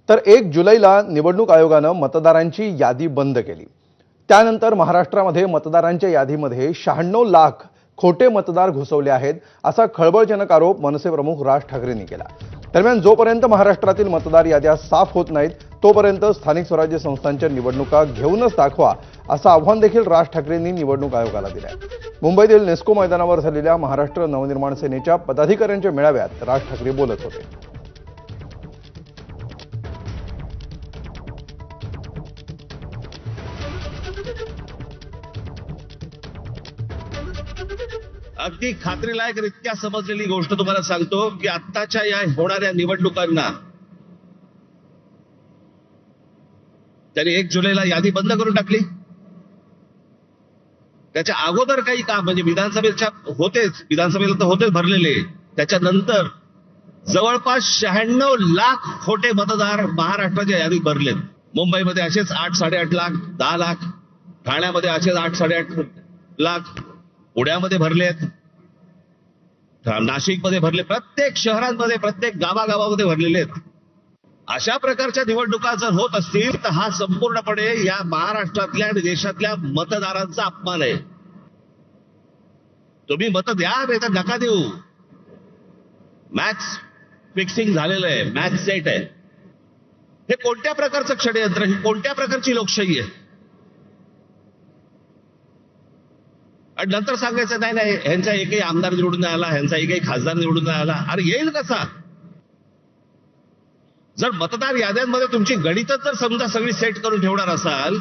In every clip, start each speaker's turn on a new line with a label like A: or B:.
A: तर 1 जुलैला निवडणूक आयोगानं मतदारांची यादी बंद केली। त्यानंतर महाराष्ट्रामध्ये मतदारांच्या यादीमध्ये 96 लाख खोटे मतदार घुसवले आहेत असा खळबळजनक आरोप मनसे प्रमुख राज ठाकरेंनी केला। दरम्यान जोपर्यंत महाराष्ट्रातील मतदार याद्या साफ होत नाहीत तोपर्यंत स्थानिक स्वराज्य संस्थांच्या निवडणुका घेऊनच दाखवा असं आव्हान देखील राज ठाकरेंनी निवडणूक आयोगाला दिलंय। मुंबईतील नेस्को मैदानावर झालेल्या महाराष्ट्र नवनिर्माण सेनेच्या पदाधिकाऱ्यांच्या मेळाव्यात राज ठाकरे बोलत होते।
B: अगदी खात्रीलायकरित्या समजलेली गोष्ट तुम्हाला सांगतो की आत्ताच्या या होणाऱ्या निवडणुकांना त्यांनी 1 जुलैला यादी बंद करून टाकली। त्याच्या अगोदर काही काम म्हणजे विधानसभेला तर होतेच भरलेले, त्याच्यानंतर जवळपास 96 लाख खोटे मतदार महाराष्ट्राच्या यादीत भरलेत। मुंबईमध्ये असेच 8-8.5 लाख, 10 लाख, ठाण्यामध्ये असेच 8-8.5 लाख, पुण्यामध्ये भरलेत, नाशिकमध्ये भरले, प्रत्येक शहरांमध्ये प्रत्येक गावागावामध्ये भरलेले आहेत। अशा प्रकारच्या निवडणुका जर होत असतील तर हा संपूर्णपणे या महाराष्ट्रातल्या आणि देशातल्या मतदारांचा अपमान आहे। तुम्ही मत द्या नाही तर नका देऊ। मॅच फिक्सिंग झालेलं आहे, मॅच सेट आहे। हे कोणत्या प्रकारचं षडयंत्र, ही कोणत्या प्रकारची लोकशाही आहे? आणि नंतर सांगायचं नाही नाही ह्यांचा एकही आमदार निवडून नाही आला, ह्यांचा एकही खासदार निवडून नाही आला। अरे येईल कसा? जर मतदार याद्यांमध्ये तुमची गणितच जर समजा सगळी सेट करून ठेवणार असाल,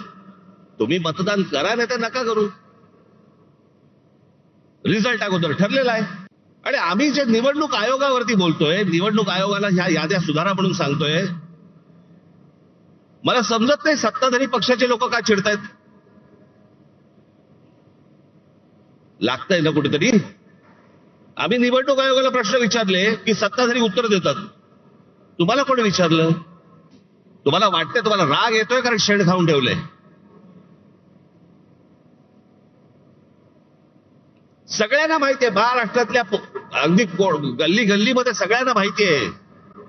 B: तुम्ही मतदान करा नाही तर नका करू। रिझल्ट अगोदर ठरलेला आहे। आणि आम्ही जे निवडणूक आयोगावरती बोलतोय, निवडणूक आयोगाला ह्या याद्या सुधारा म्हणून सांगतोय, मला समजत नाही सत्ताधारी पक्षाचे लोक का चिडतायत। लागतंय ना कुठेतरी। आम्ही निवडणूक आयोगाला प्रश्न विचारले की सत्ताधारी उत्तर देतात। तुम्हाला कोणी विचारलं? तुम्हाला वाटतंय, तुम्हाला राग येतोय कारण शेण खाऊन ठेवलंय। सगळ्यांना माहितीये, महाराष्ट्रातल्या अगदी गल्ली गल्लीमध्ये सगळ्यांना माहितीये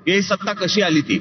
B: की ही सत्ता कशी आली ती।